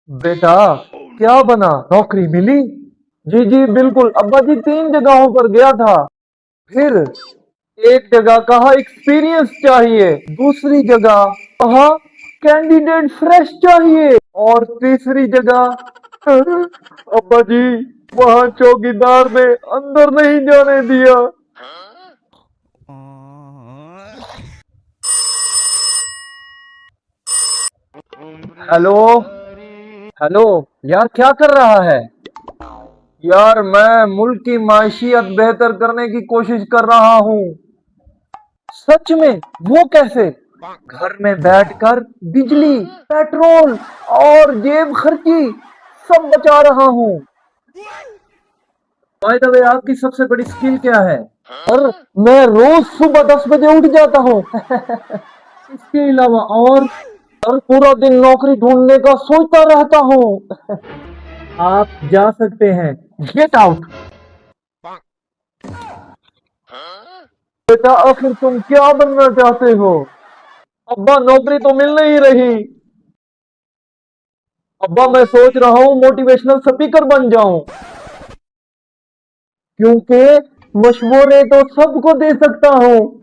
बेटा, क्या बना? नौकरी मिली? जी जी बिल्कुल अब्बा जी, 3 जगहों पर गया था। फिर एक जगह कहा एक्सपीरियंस चाहिए, दूसरी जगह कहा कैंडिडेट फ्रेश चाहिए, और तीसरी जगह अब्बा जी वहां चौकीदार ने अंदर नहीं जाने दिया। हेलो। हेलो। यार क्या कर रहा है? यार मैं मुल्क की माशियत बेहतर करने की कोशिश कर रहा हूँ। सच में? वो कैसे? घर में बैठकर बिजली, पेट्रोल और जेब खर्ची सब बचा रहा हूँ। बाय द वे, आपकी सबसे बड़ी स्किल क्या है? और मैं रोज सुबह 10 बजे उठ जाता हूँ। इसके अलावा और पूरा दिन नौकरी ढूंढने का सोचता रहता हूँ। आप जा सकते हैं। Get out. बेटा, आखिर तुम क्या बनना चाहते हो? अब्बा, नौकरी तो मिल नहीं रही। अब्बा, मैं सोच रहा हूँ मोटिवेशनल स्पीकर बन जाऊं, क्योंकि मशवरे तो सबको दे सकता हूँ।